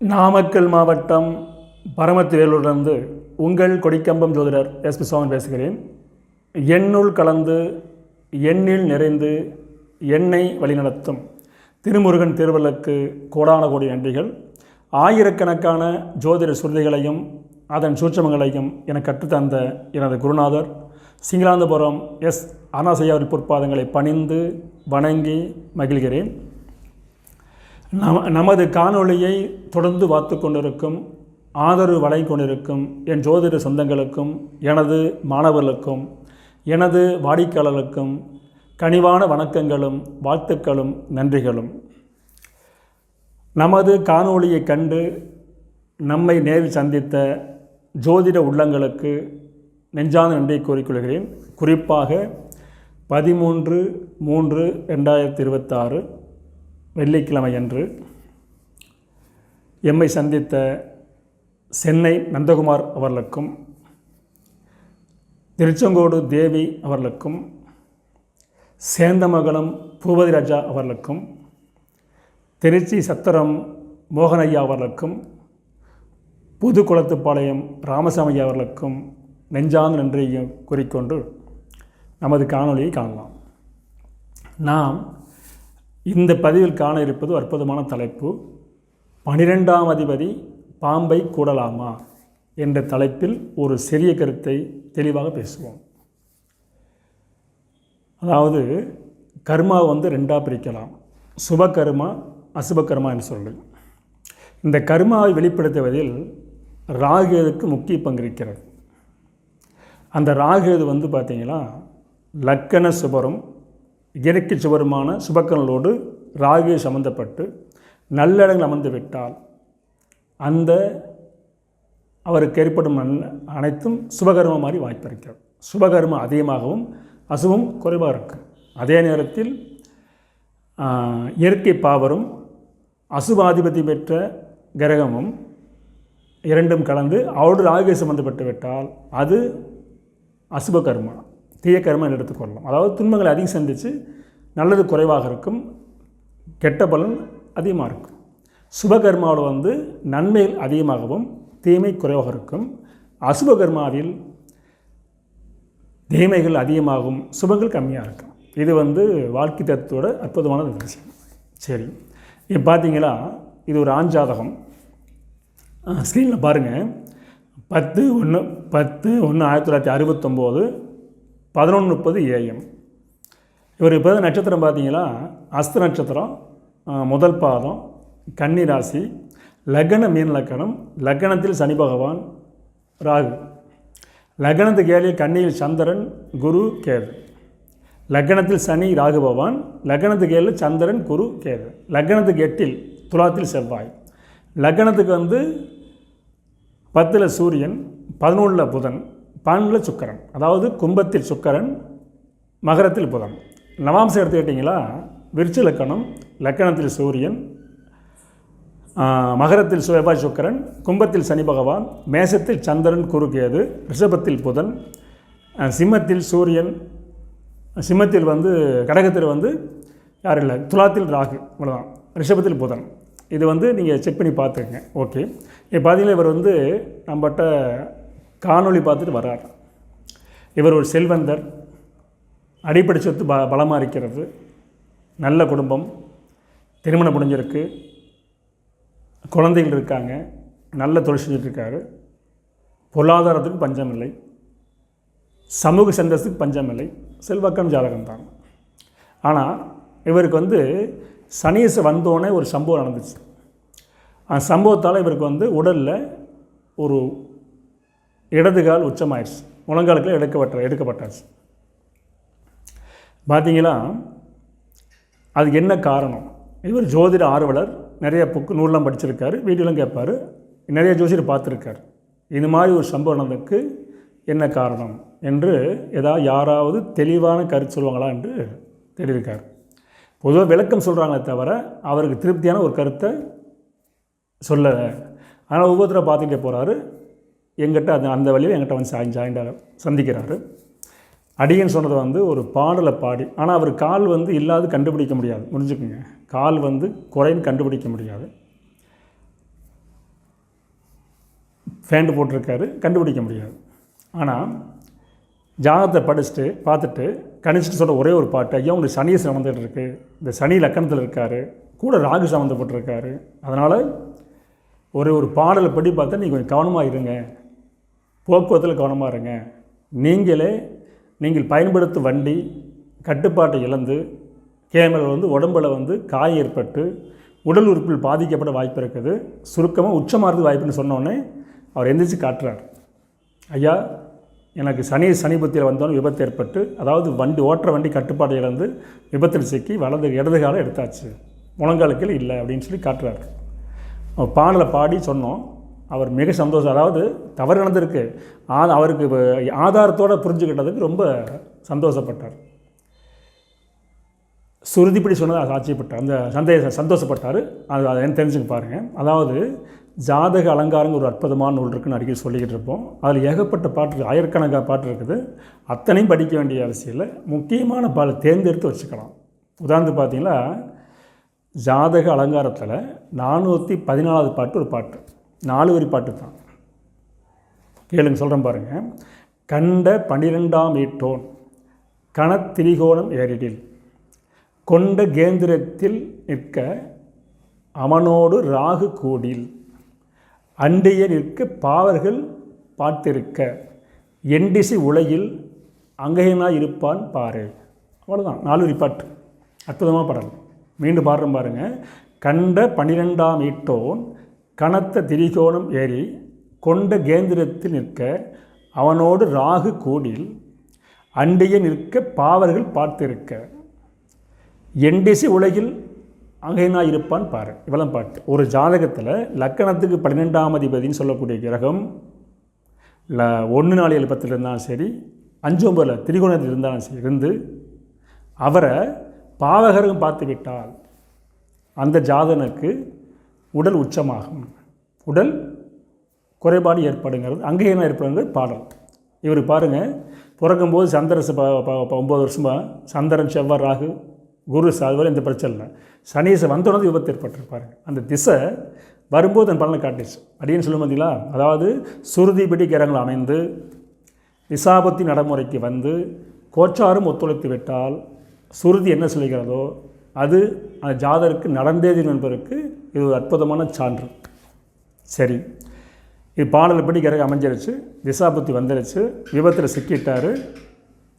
நாமக்கல் மாவட்டம் பரமத்திவேலூரிலிருந்து உங்கள் கொடிக்கம்பம் ஜோதிடர் எஸ்பி சுவாமி பேசுகிறேன். எண்ணுள் கலந்து எண்ணில் நிறைந்து எண்ணை வழிநடத்தும் திருமுருகன் திருவள்ளுக்கு கோடான கோடி நன்றிகள். ஆயிரக்கணக்கான ஜோதிட சுருதிகளையும் அதன் சூட்சமங்களையும் எனக்கு கற்றுத்தந்த எனது குருநாதர் சிங்களாந்தபுரம் எஸ் அண்ணாசையாவின் பொற்பாதங்களை பணிந்து வணங்கி மகிழ்கிறேன். நமது காணொளியை தொடர்ந்து பார்த்து கொண்டிருக்கும் ஆதரவு வழங்கி கொண்டிருக்கும் என் ஜோதிட சொந்தங்களுக்கும் எனது மாணவர்களுக்கும் எனது வாடிக்கையாளர்களுக்கும் கனிவான வணக்கங்களும் வாழ்த்துக்களும் நன்றிகளும். நமது காணொளியை கண்டு நம்மை நேரில் சந்தித்த ஜோதிட உள்ளங்களுக்கு நெஞ்சான நன்றியை கூறிக்கொள்கிறேன். குறிப்பாக 13/3/2026 வெள்ளிக்கிழமை அன்று எம்மை சந்தித்த சென்னை நந்தகுமார் அவர்களுக்கும், திருச்செங்கோடு தேவி அவர்களுக்கும், சேந்தமங்கலம் பூபதி ராஜா அவர்களுக்கும், திருச்சி சத்திரம் மோகனையா அவர்களுக்கும், புதுக்குளத்துப்பாளையம் ராமசாமி அவர்களுக்கும் நெஞ்சார்ந்த நன்றியை கூறிக்கொண்டு நமது காணொளியை காணலாம். நாம் இந்த பதிவில் காண இருப்பது அற்புதமான தலைப்பு. 12ஆம் அதிபதி பாம்பை கூடலாமா என்ற தலைப்பில் ஒரு சிறிய கருத்தை தெளிவாக பேசுவோம். அதாவது கர்மாவை ரெண்டாக பிரிக்கலாம். சுபகர்மா, அசுபகர்மா என்று சொல்லி. இந்த கர்மாவை வெளிப்படுத்துவதில் ராகுகேதுக்கு முக்கிய பங்கு இருக்கிறது. அந்த ராகுகேது பார்த்திங்கன்னா லக்கண சுபரும் இயற்கை சுபருமான சுபக்கரங்களோடு ராகு சம்பந்தப்பட்டு நல்லடங்கள் அமர்ந்து விட்டால் அந்த அவருக்கு ஏற்படும் அனைத்தும் சுபகர்மம் மாதிரி வாய்ப்பு இருக்கிறது. சுபகர்மம் அதிகமாகவும் அசுபம் குறைவாக இருக்கும். அதே நேரத்தில் இயற்கை பாவரும் அசுபாதிபதி பெற்ற கிரகமும் இரண்டும் கலந்து அவரோடு ராகு சம்பந்தப்பட்டு விட்டால் அது அசுப கர்மா, தீய கர்மா என்று எடுத்துக்கொள்ளலாம். அதாவது துன்பங்களை அதிகம் சந்தித்து நல்லது குறைவாக இருக்கும், கெட்ட பலன் அதிகமாக இருக்கும். சுபகர்மாவில் நன்மைகள் அதிகமாகவும் தீமை குறைவாக இருக்கும். அசுபகர்மாவில் தீமைகள் அதிகமாகும், சுபங்கள் கம்மியாக இருக்கும். இது வாழ்க்கை தத்துவோட அற்புதமான விஷயம். சரி, இப்போ பார்த்தீங்களா, இது ஒரு ஆண் ஜாதகம். ஸ்க்ரீனில் பாருங்கள். 10/1/1969 11:30 AM. இவர் இப்போ நட்சத்திரம் பார்த்தீங்களா, அஸ்த நட்சத்திரம், முதல் பாதம், கன்னி ராசி, லக்ன மீன லக்கணம், லக்னத்தில் சனி பகவான், ராகு. லக்னத்துக்கு 7 கன்னியில் சந்திரன், குரு, கேது. லக்னத்தில் சனி, ராகு பகவான். லக்னத்துக்கு 7 சந்திரன், குரு, கேது. லக்னத்துக்கு 8 துலாத்தில் செவ்வாய். லக்னத்துக்கு 10 சூரியன், 11 புதன், 12 சுக்கரன். அதாவது கும்பத்தில் சுக்கரன், மகரத்தில் புதன். நவாம்சம் எடுத்துக்கிட்டிங்களா, விருச்ச லக்கணம், லக்கணத்தில் சூரியன், மகரத்தில் செவ்வாய் சுக்கரன், கும்பத்தில் சனி பகவான், மேசத்தில் சந்திரன், குரு, கேது, ரிஷபத்தில் புதன், சிம்மத்தில் சூரியன், சிம்மத்தில் கடகத்தில் யாரும் இல்லை, துலாத்தில் ராகு, இவ்வளோதான். ரிஷபத்தில் புதன். இது நீங்கள் செக் பண்ணி பார்த்துக்கங்க. ஓகே, இப்போ பார்த்தீங்கன்னா இவர் நம்மகிட்ட காணொளி பார்த்துட்டு வர்றார். இவர் ஒரு செல்வந்தர், அடிப்படை சொத்து பலமாக இருக்கிறது, நல்ல குடும்பம், திருமணம் முடிஞ்சிருக்கு, குழந்தைகள் இருக்காங்க, நல்ல தொழில் செஞ்சிட்ருக்காரு, பொருளாதாரத்துக்கு பஞ்சம் இல்லை, சமூக சந்தஸ்துக்கு பஞ்சம் இல்லை, செல்வாக்கான ஜாதகம் தான். ஆனால் இவருக்கு சனீஸ் வந்தோடனே ஒரு சம்பவம் நடந்துச்சு. அந்த சம்பவத்தால் இவருக்கு உடலில் ஒரு இடதுகால் உச்சமாயிடுச்சு, முழங்காலுக்குள்ள எடுக்கப்பட்டாச்சு. பார்த்தீங்களா, அதுக்கு என்ன காரணம்? இவர் ஜோதிட ஆர்வலர், நிறைய நூலெலாம் படிச்சிருக்காரு, வீடியோலாம் கேட்பார், நிறைய ஜோசியர் பார்த்துருக்கார். இது மாதிரி ஒரு சம்பவம் நடந்ததுக்கு என்ன காரணம் என்று யாராவது தெளிவான கருத்து சொல்லுவாங்களா என்று தெரிவிக்கார். பொதுவாக விளக்கம் சொல்கிறாங்களே தவிர அவருக்கு திருப்தியான ஒரு கருத்தை சொல்ல. ஆனால் ஒவ்வொருத்தரை பார்த்துக்கிட்டே போகிறாரு. எங்கிட்ட அந்த வழியில் எங்கிட்ட ஜாயிண்டாக சந்திக்கிறாரு. அடியன் சொன்னது வந்து ஒரு பாடலை பாடி, ஆனால் அவர் கால் வந்து இல்லாது கண்டுபிடிக்க முடியாது, புரிஞ்சுக்குங்க. கால் வந்து குறைன்னு கண்டுபிடிக்க முடியாது. ஃபேண்ட் போட்டிருக்காரு, கண்டுபிடிக்க முடியாது. ஆனால் ஜாதகத்தை படிச்சுட்டு பார்த்துட்டு கணிச்சிட்டு சொல்கிற ஒரே ஒரு பாட்டு, ஐயா உங்களுக்கு சனி சம்மந்துட்டு இருக்குது, இந்த சனி லக்கணத்தில் இருக்கார், கூட ராகு சம்மந்தப்பட்டிருக்காரு, அதனால் ஒரு பாடலை படி பார்த்தா நீங்கள் கொஞ்சம் கவனமாக இருங்க, போக்குவரத்தில் கவனமாக இருங்க, நீங்கள் பயன்படுத்தும் வண்டி கட்டுப்பாட்டை இழந்து கேமல் வந்து உடம்பில் வந்து காயம் ஏற்பட்டு உடல் உறுப்பில் பாதிக்கப்பட வாய்ப்பு இருக்குது, சுருக்கமாக உச்சமாகிறது வாய்ப்புன்னு சொன்னோடனே அவர் எந்திரிச்சு காட்டுறார். ஐயா எனக்கு சனி புத்தியில் வந்தோன்னு விபத்து ஏற்பட்டு, அதாவது ஓட்டுற வண்டி கட்டுப்பாட்டை இழந்து விபத்தில் சிக்கி இடது காலம் எடுத்தாச்சு, முழங்காலுக்கில் இல்லை அப்படின்னு சொல்லி காட்டுறார். பாடலை பாடி சொன்னோம். அவர் மிக சந்தோஷம். அதாவது தவறு நடந்திருக்கு, அவருக்கு ஆதாரத்தோடு புரிஞ்சுக்கிட்டதுக்கு ரொம்ப சந்தோஷப்பட்டார். சுருதிப்படி சொன்னதை சாட்சியப்பட்டார், அந்த சந்தோஷப்பட்டார். அதை என்ன தெரிஞ்சுக்க பாருங்கள். அதாவது ஜாதக அலங்காரங்க ஒரு அற்புதமான நூல் இருக்குன்னு அடிக்கடி சொல்லிக்கிட்டு இருப்போம். அதில் ஏகப்பட்ட பாட்டு, ஆயிரக்கணக்கான பாட்டு இருக்குது. அத்தனையும் படிக்க வேண்டிய அவசியம் இல்லை, முக்கியமான பாடலை தேர்ந்தெடுத்து வச்சுக்கலாம். உதாரணத்துக்கு பார்த்தீங்கன்னா ஜாதக அலங்காரத்தில் 414வது பாட்டு ஒரு பாட்டு, 4 வரி பாட்டு தான். கேளுங்க, சொல்கிறேன் பாருங்கள். கண்ட 12ஆம் ஈட்டோன் கணத்திரிகோணம் ஏறிடில் கொண்ட கேந்திரத்தில் நிற்க அவனோடு ராகு கூடில் அண்டைய நிற்க பாவர்கள் பார்த்திருக்க எண்டிசி உலகில் அங்கையனாய் இருப்பான் பாரு. அவ்வளோதான், 4 வரி பாட்டு, அற்புதமாக பாடலாம். மீண்டும் பாடுறோம் பாருங்கள். கண்ட 12ஆம் ஈட்டோன் கனத்த திரிகோணம் ஏறி கொண்ட கேந்திரத்தில் நிற்க அவனோடு ராகு கூடில் அண்டிய நிற்க பாவர்கள் பார்த்திருக்க எண்டிசி உலகில் அங்கையனாய் இருப்பான் பாரு. இவ்வளோ பாட்டு. ஒரு ஜாதகத்தில் லக்கணத்துக்கு 12ஆம் அதிபதினு சொல்லக்கூடிய கிரகம் 1 4 7 10 இருந்தாலும் சரி, 5 9 திரிகோணத்தில் இருந்தாலும் சரி இருந்து அவரை பாவகரம் பார்த்து விட்டால் அந்த ஜாதகனுக்கு உடல் உச்சமாகும், உடல் குறைபாடு ஏற்படுங்கிறது, அங்கேயனா ஏற்படுங்கிறது பாடல். இவர் பாருங்கள், பிறக்கும்போது சந்திரன் 9 வருஷமாக சந்திரன் செவ்வாய் ராகு குரு அதுவரை இந்த பிரச்சனை இல்லை. சனீசை வந்தோடனே விபத்து ஏற்பட்டிருப்பாரு. அந்த திசை வரும்போது அந்த பலனை காட்டிச்சு. அப்படின்னு சொல்லும் பார்த்தீங்களா? அதாவது சுருதிபடி கிரகங்கள் அமைந்து விசாபத்தி நடைமுறைக்கு வந்து கோச்சாரும் ஒத்துழைத்து விட்டால் சுருதி என்ன சொல்லுகிறதோ அது அந்த ஜாதகருக்கு நடந்தேது என்பதற்கு இது ஒரு அற்புதமான சான்று. சரி, இது பாடல்படி கிரகம் அமைஞ்சிருச்சு, திசாபுத்தி வந்துருச்சு, விபத்தில் சிக்கிட்டார்,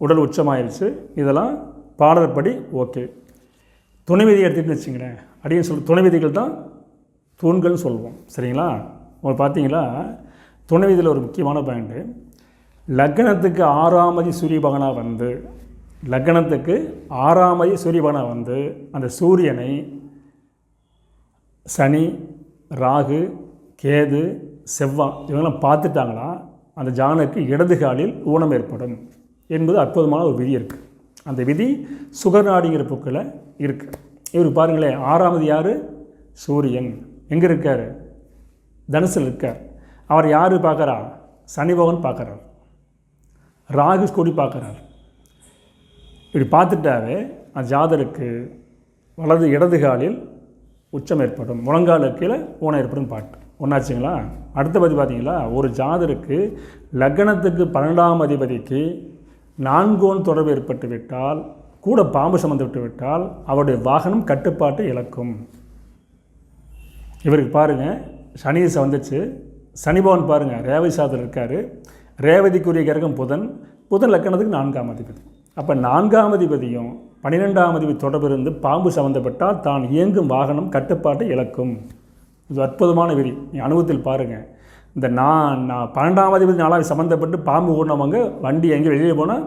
உடல் உச்சமாயிருச்சு, இதெல்லாம் பாடல்படி ஓகே. துணை விதியை எடுத்துகிட்டு வச்சுங்களேன், அப்படின்னு துணை விதிகள் தான் தூண்கள்னு சொல்லுவோம். சரிங்களா? உங்களுக்கு பார்த்தீங்களா, துணை விதியில் ஒரு முக்கியமான பாயிண்ட்டு, லக்னத்துக்கு 6ஆம் அதிபதி சூரிய பகவானாக வந்து லக்னத்துக்கு 6ஆம் அதிபதி சூரிய பகவானாக வந்து அந்த சூரியனை சனி ராகு கேது செவ்வாய் இவங்கெல்லாம் பார்த்துட்டாங்களா அந்த ஜானுக்கு இடது காலில் ஊனம் ஏற்படும் என்பது அற்புதமான ஒரு விதி இருக்குது. அந்த விதி சுகநாடிங்கிற புக்கில் இருக்குது. இவர் பாருங்களேன், 6ஆம் அதிபதி யார்? சூரியன். எங்கே இருக்கார்? தனுசில் இருக்கார். அவர் யார் பார்க்குறா? சனி பகவான் பார்க்குறார், ராகு கூடி பார்க்குறார். இப்படி பார்த்துட்டாவே அந்த ஜாதருக்கு வலது இடது காலில் உச்சம் ஏற்படும், முழங்கால கீழே ஊனம் ஏற்படும் பாட்டு ஒன்றாச்சுங்களா? அடுத்த பதி பார்த்தீங்களா, ஒரு ஜாதருக்கு லக்னத்துக்கு 12ஆம் அதிபதிக்கு 4 தொடர்பு ஏற்பட்டு விட்டால், கூட பாம்பு சம்மந்து விட்டு விட்டால் அவருடைய வாகனம் கட்டுப்பாட்டை இழக்கும். இவருக்கு பாருங்கள், சனீசை வந்துச்சு, சனி பகவான் பாருங்கள் ரேவதி சாதத்தில் இருக்கார். ரேவதிக்குரிய கிரகம் புதன், புதன் லக்கணத்துக்கு 4ஆம் அதிபதி. அப்போ 4ஆம் அதிபதியும் 12ஆம் அதிபதி தொடர்பு இருந்து பாம்பு சம்மந்தப்பட்டால் தான் இயங்கும் வாகனம் கட்டுப்பாட்டை இழக்கும். இது அற்புதமான விதி, நீ அனுபவத்தில் பாருங்கள். இந்த நான் 12ஆம் அதிபதி 4ஆம் சம்மந்தப்பட்டு பாம்பு ஓடினவங்க வண்டி எங்கே வெளியே போனால்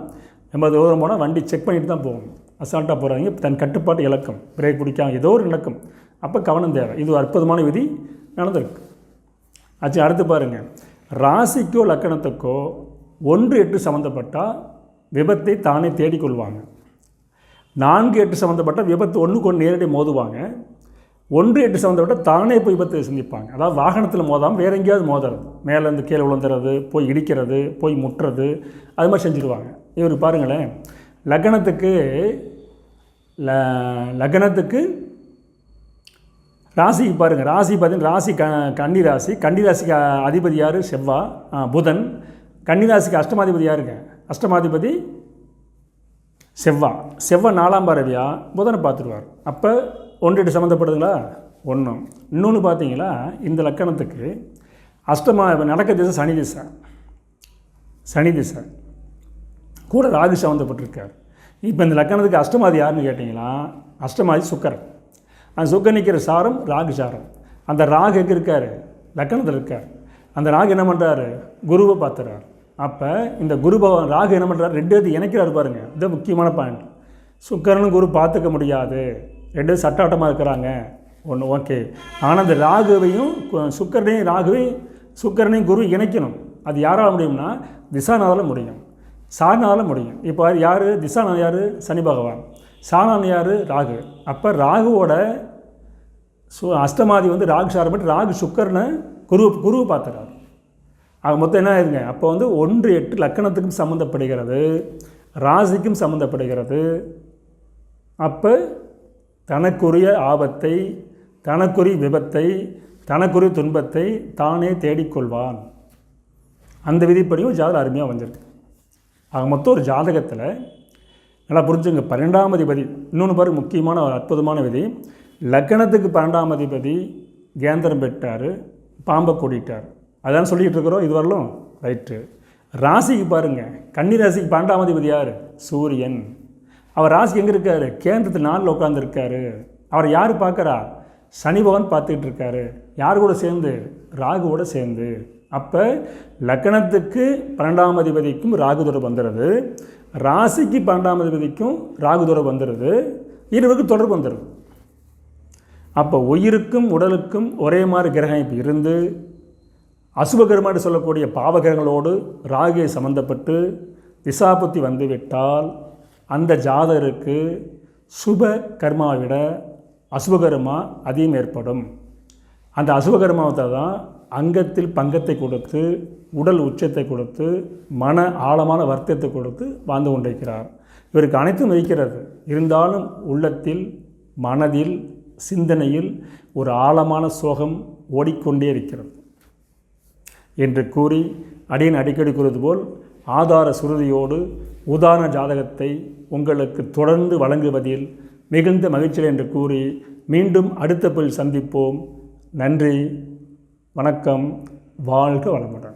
80 தூரம் போனால் வண்டி செக் பண்ணிட்டு தான் போகணும். அசால்ட்டாக போகிறாங்க, தன் கட்டுப்பாட்டு இழக்கும், பிரேக் பிடிக்காம ஏதோ ஒரு இழக்கும். அப்போ கவனம் தேவை. இது ஒரு அற்புதமான விதி நடந்திருக்கு. ஆச்சு. அடுத்து பாருங்கள், ராசிக்கோ லக்கணத்துக்கோ 1 8 சம்மந்தப்பட்டால் விபத்தை தானே தேடிக்கொள்வாங்க. 4 8 சம்மந்தப்பட்டால் விபத்து ஒன்றுக்கு ஒன்று நேரடி மோதுவாங்க. 1 8 சம்மந்தப்பட்டால் தானே போய் விபத்தை சந்திப்பாங்க. அதாவது வாகனத்தில் மோதாமல் வேறு எங்கேயாவது மோதுறது, மேலேருந்து கீழே விழுந்துறது, போய் இடிக்கிறது, போய் முட்டுறது, அது மாதிரி செஞ்சுருவாங்க. இவர் பாருங்களேன், லக்னத்துக்கு ராசிக்கு பாருங்கள், ராசி பார்த்தீங்கன்னா ராசி கன்னி ராசிக்கு அதிபதி யார்? செவ்வாய், புதன். கன்னி ராசிக்கு அஷ்டமாதிபதி யாருங்க? அஷ்டமாதிபதி செவ்வாய். 4ஆம் பார்வையா புதனை பார்த்துருவார். அப்போ 1 சம்மந்தப்படுதுங்களா? 1. இன்னொன்று பார்த்தீங்களா, இந்த லக்கணத்துக்கு நடக்க திசை சனி திசை கூட ராகு சம்மந்தப்பட்டிருக்கார். இப்போ இந்த லக்கணத்துக்கு அஷ்டமாதி யாருன்னு கேட்டிங்கன்னா, அஷ்டமாதி சுக்கரன். அந்த சுக்கரன் நிற்கிற சாரம் ராகு சாரம். அந்த ராகு எங்கே இருக்கார்? லக்கணத்தில் இருக்கார். அந்த ராகு என்ன பண்ணுறாரு? குருவை பார்த்துறாரு. அப்போ இந்த குரு பகவான் ராகு என்ன பண்ணுறாரு? 2 இணைக்கிறார் பாருங்கள். இது முக்கியமான பாயிண்ட். சுக்கரனும் குரு பார்த்துக்க முடியாது, 2 சட்டாட்டமாக இருக்கிறாங்க. ஒன்று ஓகே. ஆனால் அந்த ராகுவையும் சுக்கரனையும் குரு இணைக்கணும். அது யாரால் முடியும்னா திசாநாதால் முடியும், சாணால் முடியும். இப்போ யார் திசாநாதன்? யார்? சனி பகவான். சாணான் யார்? ராகு. அப்போ ராகுவோட அஷ்டமாதி வந்து ராகு சாரம் பட்டு ராகு சுக்கரனை குருவை பார்த்துறாரு. ஆக மொத்தம் என்ன ஆயிருங்க? அப்போ வந்து 1, 8 லக்கணத்துக்கும் சம்மந்தப்படுகிறது, ராசிக்கும் சம்மந்தப்படுகிறது. அப்போ தனக்குரிய ஆபத்தை, தனக்குரிய விபத்தை, தனக்குரிய துன்பத்தை தானே தேடிக்கொள்வான். அந்த விதிப்படியும் ஜாதகம் அருமையாக வந்திருக்கு. ஆக மொத்தம் ஒரு ஜாதகத்தில் நல்லா புரிஞ்சுங்க, 12ஆம் அதிபதி. இன்னொன்று பாருங்க, முக்கியமான ஒரு அற்புதமான விதி. லக்கணத்துக்கு 12ஆம் அதிபதி கேந்திரம் பெற்றார், பாம்பை கூட்டிட்டார். அதான் சொல்லிகிட்டு இருக்கிறோம் இது வரலும். ரைட்டு. ராசிக்கு பாருங்கள், கன்னி ராசிக்கு 12ஆம் அதிபதி யார்? சூரியன். அவர் ராசி எங்கே இருக்கார்? கேந்திரத்தில் 4 உட்காந்துருக்காரு. அவர் யார் பார்க்குறா? சனி பகவான் பார்த்துக்கிட்டு இருக்காரு. யார் கூட சேர்ந்து? ராகுவோட சேர்ந்து. அப்போ லக்கணத்துக்கு 12ஆம் அதிபதிக்கும் ராகு தொடர்பு வந்துடுது, ராசிக்கு 12ஆம் அதிபதிக்கும் ராகு தொடர்பு வந்துடுது, இருவருக்கும் தொடர்பு வந்துடுது. அப்போ உயிருக்கும் உடலுக்கும் ஒரே மாதிரி கிரகம் இருந்து அசுபகிரகமாக சொல்லக்கூடிய பாவகிரகங்களோடு ராகியை சம்பந்தப்பட்டு திசாபுத்தி வந்துவிட்டால் அந்த ஜாதகருக்கு சுப கர்மாவை விட அசுபகர்மா அதிகம் ஏற்படும். அந்த அசுபகர்மாவத்தை தான் அங்கத்தில் பங்கத்தை கொடுத்து, உடல் உச்சத்தை கொடுத்து, மன ஆழமான வருத்தத்தை கொடுத்து வாழ்ந்து கொண்டிருக்கிறார். இவருக்கு அனைத்தும் இருக்கிறது. இருந்தாலும் உள்ளத்தில், மனதில், சிந்தனையில் ஒரு ஆழமான சோகம் ஓடிக்கொண்டே இருக்கிறது என்று கூறி, அடியன் அடிக்கடி கூறுவது போல் ஆதார சுருதியோடு உதாரண ஜாதகத்தை உங்களுக்கு தொடர்ந்து வழங்குவதில் மிகுந்த மகிழ்ச்சி என்று கூறி, மீண்டும் அடுத்த பதில் சந்திப்போம். நன்றி, வணக்கம், வாழ்க வளமுடன்.